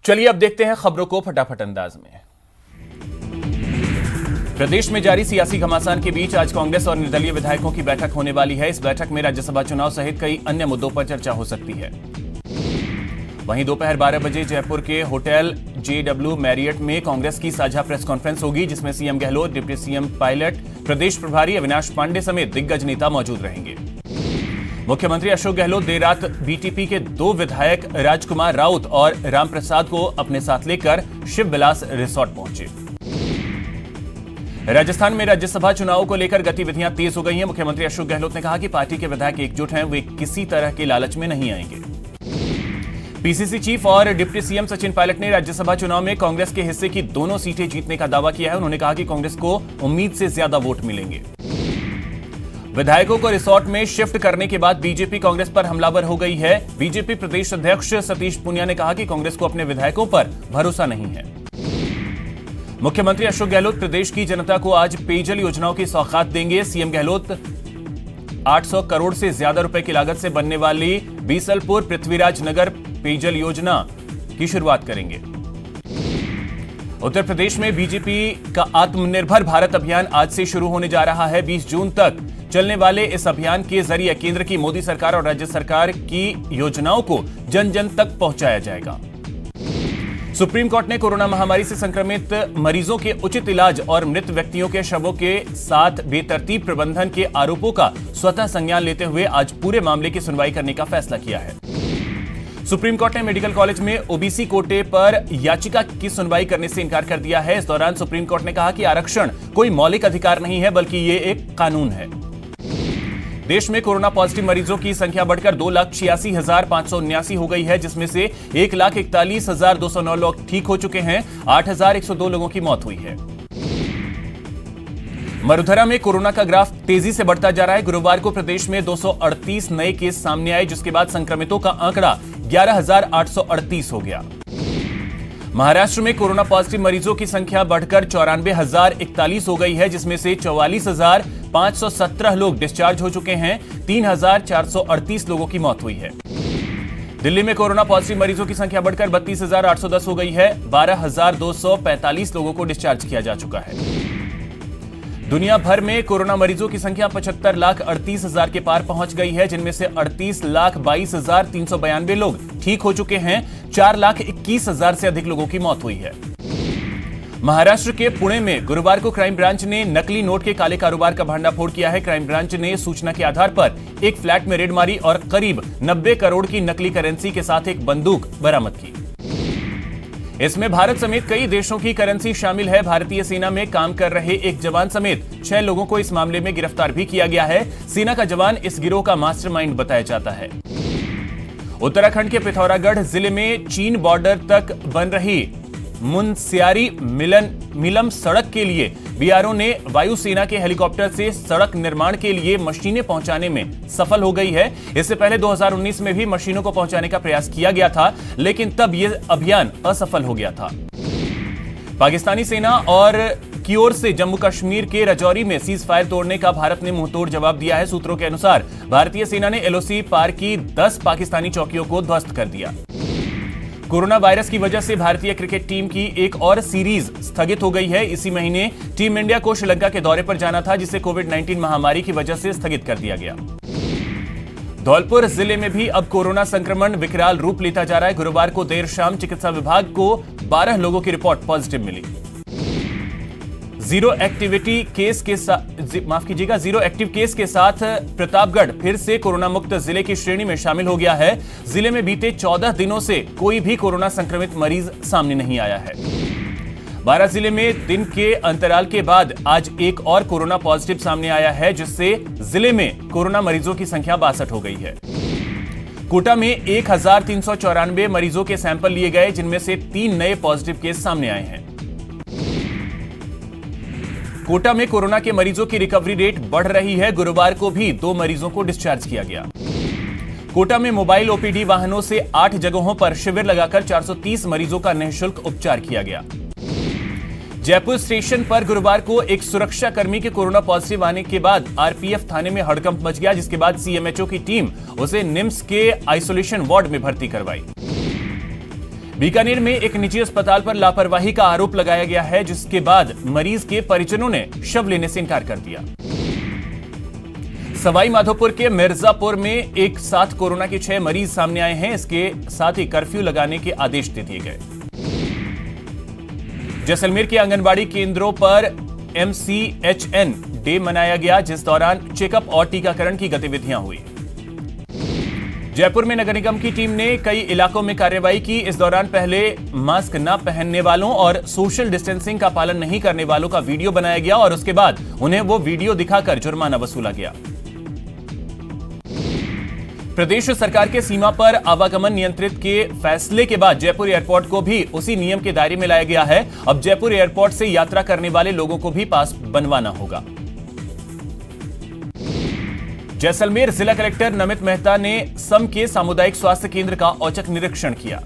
चलिए अब देखते हैं खबरों को फटाफट अंदाज में। प्रदेश में जारी सियासी घमासान के बीच आज कांग्रेस और निर्दलीय विधायकों की बैठक होने वाली है। इस बैठक में राज्यसभा चुनाव सहित कई अन्य मुद्दों पर चर्चा हो सकती है। वहीं दोपहर 12 बजे जयपुर के होटल JW मैरियट में कांग्रेस की साझा प्रेस कॉन्फ्रेंस होगी, जिसमें CM Gehlot, deputy CM Pilot, प्रदेश प्रभारी अविनाश पांडे समेत दिग्गज नेता मौजूद रहेंगे। मुख्यमंत्री अशोक गहलोत देर रात बीटीपी के 2 विधायक राजकुमार राउत और रामप्रसाद को अपने साथ लेकर शिव विलास रिसोर्ट पहुंचे। राजस्थान में राज्यसभा चुनाव को लेकर गतिविधियां तेज हो गई हैं। मुख्यमंत्री अशोक गहलोत ने कहा कि पार्टी के विधायक एकजुट हैं, वे किसी तरह के लालच में नहीं आएंगे। पीसीसी चीफ और डिप्टी सीएम सचिन पायलट ने राज्यसभा चुनाव में कांग्रेस के हिस्से की दोनों सीटें जीतने का दावा किया है। उन्होंने कहा कि कांग्रेस को उम्मीद से ज्यादा वोट मिलेंगे। विधायकों को रिसोर्ट में शिफ्ट करने के बाद बीजेपी कांग्रेस पर हमलावर हो गई है। बीजेपी प्रदेश अध्यक्ष सतीश पूनिया ने कहा कि कांग्रेस को अपने विधायकों पर भरोसा नहीं है। मुख्यमंत्री अशोक गहलोत प्रदेश की जनता को आज पेयजल योजनाओं की सौगात देंगे। सीएम गहलोत 800 करोड़ से ज्यादा रुपए की लागत से बनने वाली बीसलपुर पृथ्वीराज नगर पेयजल योजना की शुरुआत करेंगे। उत्तर प्रदेश में बीजेपी का आत्मनिर्भर भारत अभियान आज से शुरू होने जा रहा है। 20 जून तक चलने वाले इस अभियान के जरिए केंद्र की मोदी सरकार और राज्य सरकार की योजनाओं को जन जन तक पहुंचाया जाएगा। सुप्रीम कोर्ट ने कोरोना महामारी से संक्रमित मरीजों के उचित इलाज और मृत व्यक्तियों के शवों के साथ बेतरतीब प्रबंधन के आरोपों का स्वतः संज्ञान लेते हुए आज पूरे मामले की सुनवाई करने का फैसला किया है। सुप्रीम कोर्ट ने मेडिकल कॉलेज में ओबीसी कोटे पर याचिका की सुनवाई करने से इनकार कर दिया है। इस दौरान सुप्रीम कोर्ट ने कहा कि आरक्षण कोई मौलिक अधिकार नहीं है, बल्कि ये एक कानून है। देश में कोरोना पॉजिटिव मरीजों की संख्या बढ़कर 2,86,579 हो गई है, जिसमें से 1,41,209 लोग ठीक हो चुके हैं। 8,102 लोगों की मौत हुई है। मरुधरा में कोरोना का ग्राफ तेजी से बढ़ता जा रहा है। गुरुवार को प्रदेश में 238 नए केस सामने आए, जिसके बाद संक्रमितों का आंकड़ा 11,838 हो गया। महाराष्ट्र में कोरोना पॉजिटिव मरीजों की संख्या बढ़कर 94,041 हो गई है, जिसमें से 44,517 लोग डिस्चार्ज हो चुके हैं। 3,438 लोगों की मौत हुई है। दिल्ली में कोरोना पॉजिटिव मरीजों की संख्या बढ़कर 32,810 हो गई है। 12,245 लोगों को डिस्चार्ज किया जा चुका है। दुनिया भर में कोरोना मरीजों की संख्या 75,38,000 के पार पहुंच गई है, जिनमें से 38,22,392 लोग ठीक हो चुके हैं। 4,21,000 से अधिक लोगों की मौत हुई है। महाराष्ट्र के पुणे में गुरुवार को क्राइम ब्रांच ने नकली नोट के काले कारोबार का भंडाफोड़ किया है। क्राइम ब्रांच ने सूचना के आधार पर एक फ्लैट में रेड मारी और करीब 90 करोड़ की नकली करेंसी के साथ एक बंदूक बरामद की। इसमें भारत समेत कई देशों की करेंसी शामिल है। भारतीय सेना में काम कर रहे एक जवान समेत 6 लोगों को इस मामले में गिरफ्तार भी किया गया है। सेना का जवान इस गिरोह का मास्टरमाइंड बताया जाता है। उत्तराखंड के पिथौरागढ़ जिले में चीन बॉर्डर तक बन रही मुनस्यारी मिलम सड़क के लिए बीआरओ ने वायुसेना के हेलीकॉप्टर से सड़क निर्माण के लिए मशीनें पहुंचाने में सफल हो गई है। इससे पहले 2019 में भी मशीनों को पहुंचाने का प्रयास किया गया था, लेकिन तब यह अभियान असफल हो गया था। पाकिस्तानी सेना की ओर से जम्मू कश्मीर के राजौरी में सीज फायर तोड़ने का भारत ने मुंहतोड़ जवाब दिया है। सूत्रों के अनुसार भारतीय सेना ने एलओसी पार की 10 पाकिस्तानी चौकियों को ध्वस्त कर दिया। कोरोना वायरस की वजह से भारतीय क्रिकेट टीम की एक और सीरीज स्थगित हो गई है। इसी महीने टीम इंडिया को श्रीलंका के दौरे पर जाना था, जिसे कोविड-19 महामारी की वजह से स्थगित कर दिया गया। धौलपुर जिले में भी अब कोरोना संक्रमण विकराल रूप लेता जा रहा है। गुरुवार को देर शाम चिकित्सा विभाग को 12 लोगों की रिपोर्ट पॉजिटिव मिली। जीरो एक्टिव केस के साथ प्रतापगढ़ फिर से कोरोना मुक्त जिले की श्रेणी में शामिल हो गया है। जिले में बीते 14 दिनों से कोई भी कोरोना संक्रमित मरीज सामने नहीं आया है। बारां जिले में दिन के अंतराल के बाद आज एक और कोरोना पॉजिटिव सामने आया है, जिससे जिले में कोरोना मरीजों की संख्या 62 हो गई है। कोटा में 1,394 मरीजों के सैंपल लिए गए, जिनमें से 3 नए पॉजिटिव केस सामने आए हैं। कोटा में कोरोना के मरीजों की रिकवरी रेट बढ़ रही है। गुरुवार को भी 2 मरीजों को डिस्चार्ज किया गया। कोटा में मोबाइल ओपीडी वाहनों से 8 जगहों पर शिविर लगाकर 430 मरीजों का निःशुल्क उपचार किया गया। जयपुर स्टेशन पर गुरुवार को एक सुरक्षा कर्मी के कोरोना पॉजिटिव आने के बाद आरपीएफ थाने में हड़कंप मच गया, जिसके बाद सीएमएचओ की टीम उसे निम्स के आइसोलेशन वार्ड में भर्ती करवाई। बीकानेर में एक निजी अस्पताल पर लापरवाही का आरोप लगाया गया है, जिसके बाद मरीज के परिजनों ने शव लेने से इनकार कर दिया। सवाई माधोपुर के मिर्जापुर में एक साथ कोरोना के 6 मरीज सामने आए हैं। इसके साथ ही कर्फ्यू लगाने के आदेश दे दिए गए। जैसलमेर के आंगनबाड़ी केंद्रों पर MCHN डे मनाया गया, जिस दौरान चेकअप और टीकाकरण की गतिविधियां हुई। जयपुर में नगर निगम की टीम ने कई इलाकों में कार्रवाई की। इस दौरान पहले मास्क न पहनने वालों और सोशल डिस्टेंसिंग का पालन नहीं करने वालों का वीडियो बनाया गया और उसके बाद उन्हें वो वीडियो दिखाकर जुर्माना वसूला गया। प्रदेश सरकार के सीमा पर आवागमन नियंत्रित के फैसले के बाद जयपुर एयरपोर्ट को भी उसी नियम के दायरे में लाया गया है। अब जयपुर एयरपोर्ट से यात्रा करने वाले लोगों को भी पास बनवाना होगा। जैसलमेर जिला कलेक्टर नमित मेहता ने सम के सामुदायिक स्वास्थ्य केंद्र का औचक निरीक्षण किया।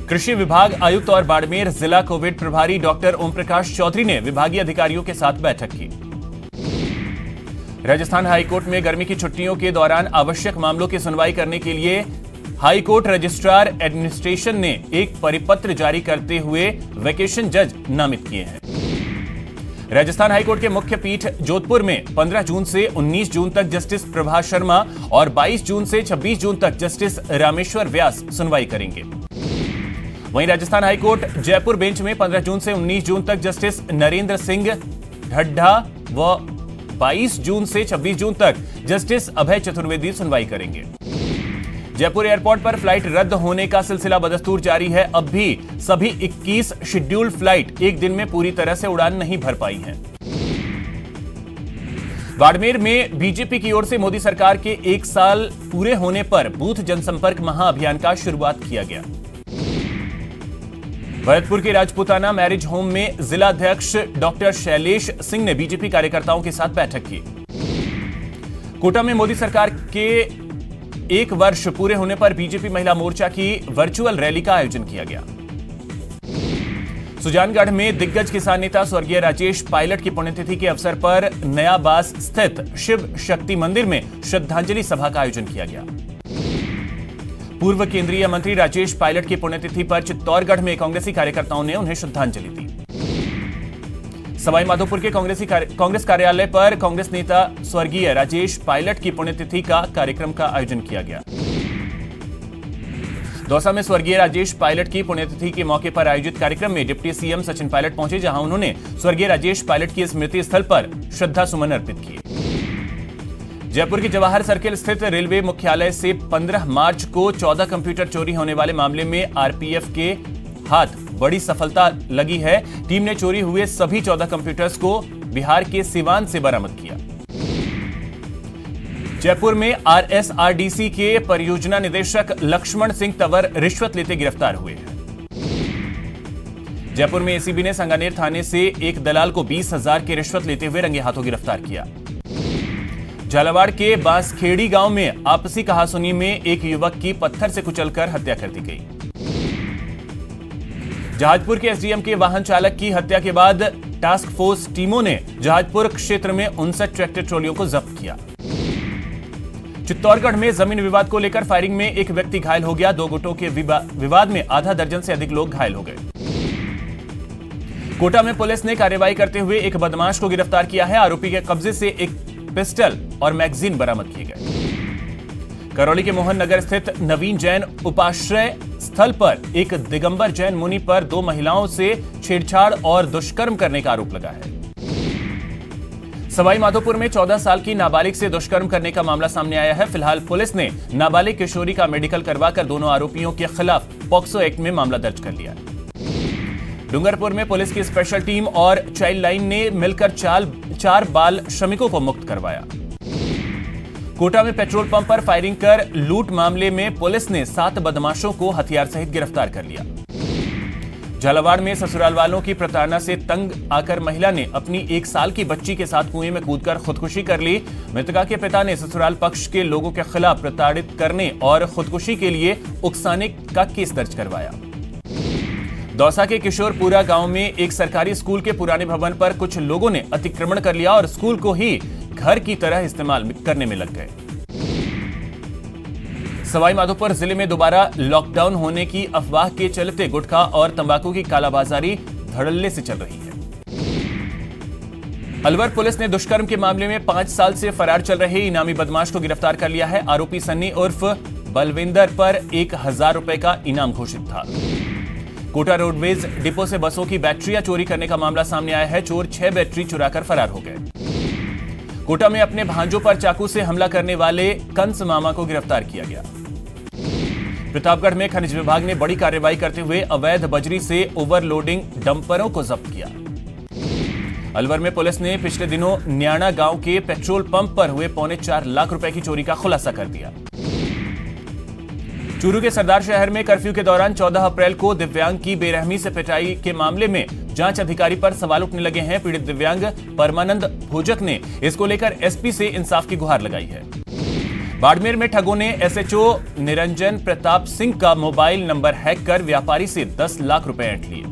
कृषि विभाग आयुक्त और बाड़मेर जिला कोविड प्रभारी डॉक्टर ओम प्रकाश चौधरी ने विभागीय अधिकारियों के साथ बैठक की। राजस्थान हाईकोर्ट में गर्मी की छुट्टियों के दौरान आवश्यक मामलों की सुनवाई करने के लिए हाईकोर्ट रजिस्ट्रार एडमिनिस्ट्रेशन ने एक परिपत्र जारी करते हुए वेकेशन जज नामित किए हैं। राजस्थान हाईकोर्ट के मुख्य पीठ जोधपुर में 15 जून से 19 जून तक जस्टिस प्रभा शर्मा और 22 जून से 26 जून तक जस्टिस रामेश्वर व्यास सुनवाई करेंगे। वहीं राजस्थान हाईकोर्ट जयपुर बेंच में 15 जून से 19 जून तक जस्टिस नरेंद्र सिंह ढड्ढा व 22 जून से 26 जून तक जस्टिस अभय चतुर्वेदी सुनवाई करेंगे। जयपुर एयरपोर्ट पर फ्लाइट रद्द होने का सिलसिला बदस्तूर जारी है। अब भी सभी 21 शेड्यूल्ड फ्लाइट एक दिन में पूरी तरह से उड़ान नहीं भर पाई हैं। बाड़मेर में बीजेपी की ओर से मोदी सरकार के 1 साल पूरे होने पर बूथ जनसंपर्क महाअभियान का शुरुआत किया गया। भरतपुर के राजपूताना मैरिज होम में जिला अध्यक्ष डॉक्टर शैलेश सिंह ने बीजेपी कार्यकर्ताओं के साथ बैठक की। कोटा में मोदी सरकार के 1 वर्ष पूरे होने पर बीजेपी महिला मोर्चा की वर्चुअल रैली का आयोजन किया गया। सुजानगढ़ में दिग्गज किसान नेता स्वर्गीय राजेश पायलट की पुण्यतिथि के अवसर पर नयाबास स्थित शिव शक्ति मंदिर में श्रद्धांजलि सभा का आयोजन किया गया। पूर्व केंद्रीय मंत्री राजेश पायलट की पुण्यतिथि पर चित्तौड़गढ़ में कांग्रेसी कार्यकर्ताओं ने उन्हें श्रद्धांजलि दी। सवाई माधोपुर के कांग्रेस कार्यालय पर कांग्रेस नेता स्वर्गीय राजेश पायलट की पुण्यतिथि का कार्यक्रम का आयोजन किया गया। दौसा में स्वर्गीय राजेश पायलट की पुण्यतिथि के मौके पर आयोजित कार्यक्रम में डिप्टी सीएम सचिन पायलट पहुंचे, जहां उन्होंने स्वर्गीय राजेश पायलट की स्मृति स्थल पर श्रद्धा सुमन अर्पित किए। जयपुर के जवाहर सर्किल स्थित रेलवे मुख्यालय से 15 मार्च को 14 कंप्यूटर चोरी होने वाले मामले में आरपीएफ के हाथ बड़ी सफलता लगी है। टीम ने चोरी हुए सभी 14 कंप्यूटर्स को बिहार के सिवान से बरामद किया। जयपुर में आरएसआरडीसी के परियोजना निदेशक लक्ष्मण सिंह तंवर रिश्वत लेते गिरफ्तार हुए हैं। जयपुर में एसीबी ने संगानेर थाने से एक दलाल को 20,000 की रिश्वत लेते हुए रंगे हाथों गिरफ्तार किया। झालावाड़ के बांसखेड़ी गांव में आपसी कहासुनी में एक युवक की पत्थर से कुचलकर हत्या कर दी गई। जहाजपुर के एसडीएम के वाहन चालक की हत्या के बाद टास्क फोर्स टीमों ने जहाजपुर क्षेत्र में 59 ट्रैक्टर ट्रॉलियों को जब्त किया। चित्तौड़गढ़ में जमीन विवाद को लेकर फायरिंग में एक व्यक्ति घायल हो गया। 2 गुटों के विवाद में आधा दर्जन से अधिक लोग घायल हो गए। कोटा में पुलिस ने कार्रवाई करते हुए एक बदमाश को गिरफ्तार किया है। आरोपी के कब्जे से एक पिस्टल और मैगजीन बरामद किए गए। करौली के मोहन नगर स्थित नवीन जैन उपाश्रय स्थल पर एक दिगंबर जैन मुनि पर 2 महिलाओं से छेड़छाड़ और दुष्कर्म करने का आरोप लगा है। सवाई माधोपुर में 14 साल की नाबालिग से दुष्कर्म करने का मामला सामने आया है। फिलहाल पुलिस ने नाबालिग किशोरी का मेडिकल करवाकर दोनों आरोपियों के खिलाफ पॉक्सो एक्ट में मामला दर्ज कर लिया है। डूंगरपुर में पुलिस की स्पेशल टीम और चाइल्ड लाइन ने मिलकर 4 बाल श्रमिकों को मुक्त करवाया। कोटा में पेट्रोल पंप पर फायरिंग कर लूट मामले में पुलिस ने 7 बदमाशों को हथियार सहित गिरफ्तार कर लिया। झालावाड़ में ससुराल वालों की प्रताड़ना से तंग आकर महिला ने अपनी 1 साल की बच्ची के साथ कुएं में कूदकर खुदकुशी कर ली। मृतका के पिता ने ससुराल पक्ष के लोगों के खिलाफ प्रताड़ित करने और खुदकुशी के लिए उकसाने का केस दर्ज करवाया। दौसा के किशोरपुरा गांव में एक सरकारी स्कूल के पुराने भवन पर कुछ लोगों ने अतिक्रमण कर लिया और स्कूल को ही घर की तरह इस्तेमाल करने में लग गए। सवाई माधोपुर जिले में दोबारा लॉकडाउन होने की अफवाह के चलते गुटखा और तंबाकू की कालाबाजारी धड़ल्ले से चल रही है। अलवर पुलिस ने दुष्कर्म के मामले में 5 साल से फरार चल रहे इनामी बदमाश को गिरफ्तार कर लिया है। आरोपी सन्नी उर्फ बलविंदर पर 1000 रुपए का इनाम घोषित था। कोटा रोडवेज डिपो से बसों की बैटरियां चोरी करने का मामला सामने आया है। चोर 6 बैटरी चुराकर फरार हो गए। कोटा में अपने भांजों पर चाकू से हमला करने वाले कंस मामा को गिरफ्तार किया गया। प्रतापगढ़ में खनिज विभाग ने बड़ी कार्रवाई करते हुए अवैध बजरी से ओवरलोडिंग डंपरों को जब्त किया। अलवर में पुलिस ने पिछले दिनों न्याणा गांव के पेट्रोल पंप पर हुए 4.25 लाख रुपए की चोरी का खुलासा कर दिया। चूरू के सरदार शहर में कर्फ्यू के दौरान 14 अप्रैल को दिव्यांग की बेरहमी से पिटाई के मामले में जांच अधिकारी पर सवाल उठने लगे हैं। पीड़ित दिव्यांग परमानंद भोजक ने इसको लेकर एसपी से इंसाफ की गुहार लगाई है। बाड़मेर में ठगों ने एसएचओ निरंजन प्रताप सिंह का मोबाइल नंबर हैक कर व्यापारी से 10 लाख रुपए ऐंठ लिए।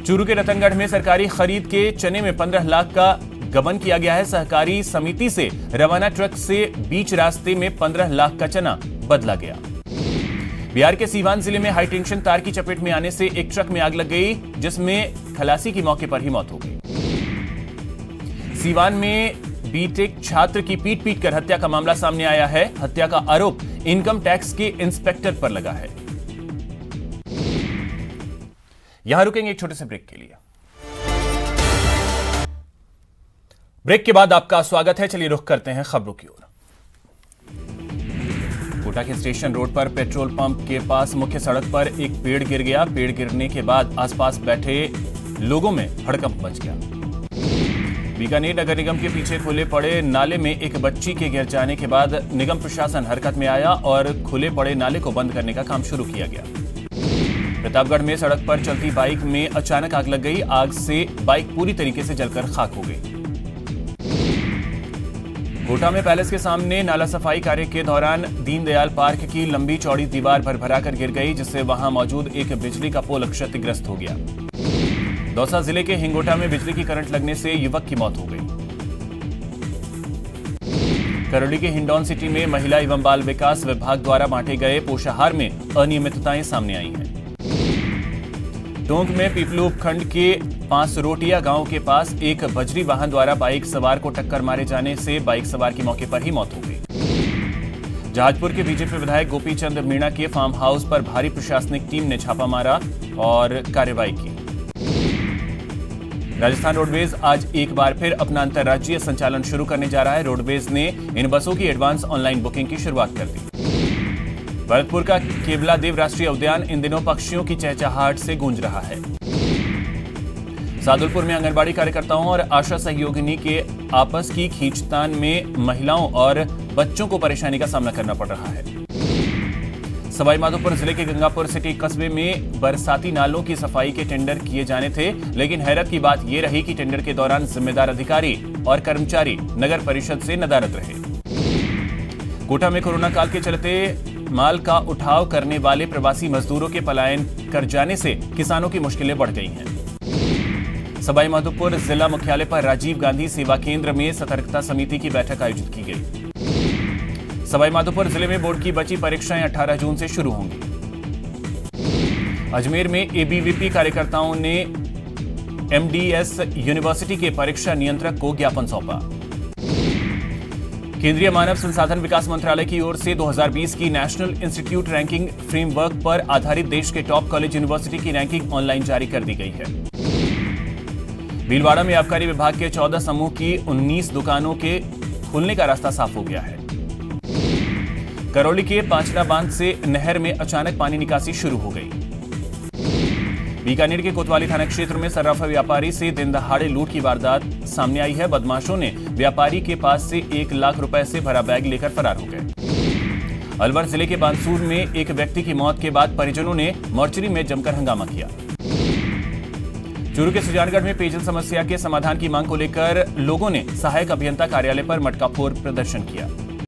चूरू के रतनगढ़ में सरकारी खरीद के चने में 15 लाख का गबन किया गया है। सहकारी समिति से रवाना ट्रक से बीच रास्ते में 15 लाख का चना बदला गया। बिहार के सीवान जिले में हाईटेंशन तार की चपेट में आने से एक ट्रक में आग लग गई, जिसमें खलासी की मौके पर ही मौत हो गई। सीवान में बीटेक छात्र की पीट कर हत्या का मामला सामने आया है। हत्या का आरोप इनकम टैक्स के इंस्पेक्टर पर लगा है। यहां रुकेंगे एक छोटे से ब्रेक के लिए। ब्रेक के बाद आपका स्वागत है। चलिए रुख करते हैं खबरों की ओर। कोटा के स्टेशन रोड पर पेट्रोल पंप के पास मुख्य सड़क पर एक पेड़ गिर गया। पेड़ गिरने के बाद आसपास बैठे लोगों में हड़कंप मच गया। बीकानेर नगर निगम के पीछे खुले पड़े नाले में एक बच्ची के गिर जाने के बाद निगम प्रशासन हरकत में आया और खुले पड़े नाले को बंद करने का काम शुरू किया गया। प्रतापगढ़ में सड़क पर चलती बाइक में अचानक आग लग गई। आग से बाइक पूरी तरीके से जलकर खाक हो गई। कोटा में पैलेस के सामने नाला सफाई कार्य के दौरान दीनदयाल पार्क की लंबी चौड़ी दीवार भरभरा कर गिर गई, जिससे वहां मौजूद एक बिजली का पोल क्षतिग्रस्त हो गया। दौसा जिले के हिंगोटा में बिजली की करंट लगने से युवक की मौत हो गई। करौली के हिंडौन सिटी में महिला एवं बाल विकास विभाग द्वारा बांटे गए पोषाहार में अनियमितताएं सामने आई हैं। टोंक में पीपलू उपखंड के 5 रोटिया गांव के पास एक बजरी वाहन द्वारा बाइक सवार को टक्कर मारे जाने से बाइक सवार की मौके पर ही मौत हो गई। जहाजपुर के बीजेपी विधायक गोपीचंद मीणा के फार्म हाउस पर भारी प्रशासनिक टीम ने छापा मारा और कार्रवाई की। राजस्थान रोडवेज आज एक बार फिर अपना अंतर्राज्यीय संचालन शुरू करने जा रहा है। रोडवेज ने इन बसों की एडवांस ऑनलाइन बुकिंग की शुरुआत कर दी। भरतपुर का केवलादेव राष्ट्रीय उद्यान इन दिनों पक्षियों की चहचहाहट से गूंज रहा है। सादुलपुर में आंगनबाड़ी कार्यकर्ताओं और आशा सहयोगिनी के आपस की खींचतान में महिलाओं और बच्चों को परेशानी का सामना करना पड़ रहा है। सवाई माधोपुर जिले के गंगापुर सिटी कस्बे में बरसाती नालों की सफाई के टेंडर किए जाने थे, लेकिन हैरत की बात यह रही कि टेंडर के दौरान जिम्मेदार अधिकारी और कर्मचारी नगर परिषद से नदारद रहे। कोटा में कोरोना काल के चलते माल का उठाव करने वाले प्रवासी मजदूरों के पलायन कर जाने से किसानों की मुश्किलें बढ़ गई हैं। सवाई माधोपुर जिला मुख्यालय पर राजीव गांधी सेवा केंद्र में सतर्कता समिति की बैठक आयोजित की गई। सवाई माधोपुर जिले में बोर्ड की बची परीक्षाएं 18 जून से शुरू होंगी। अजमेर में एबीवीपी कार्यकर्ताओं ने एमडीएस यूनिवर्सिटी के परीक्षा नियंत्रक को ज्ञापन सौंपा। केंद्रीय मानव संसाधन विकास मंत्रालय की ओर से 2020 की नेशनल इंस्टीट्यूट रैंकिंग फ्रेमवर्क पर आधारित देश के टॉप कॉलेज यूनिवर्सिटी की रैंकिंग ऑनलाइन जारी कर दी गई है। भीलवाड़ा में आबकारी विभाग के 14 समूह की 19 दुकानों के खुलने का रास्ता साफ हो गया है। करौली के पांचना बांध से नहर में अचानक पानी निकासी शुरू हो गई। बीकानेर के कोतवाली थाना क्षेत्र में सर्राफा व्यापारी से दिन दहाड़े लूट की वारदात सामने आई है। बदमाशों ने व्यापारी के पास से 1 लाख रुपए से भरा बैग लेकर फरार हो गए। अलवर जिले के बानसूर में एक व्यक्ति की मौत के बाद परिजनों ने मोर्चरी में जमकर हंगामा किया। चूरू के सुजानगढ़ में पेयजल समस्या के समाधान की मांग को लेकर लोगों ने सहायक अभियंता कार्यालय पर मटका फोड़ प्रदर्शन किया।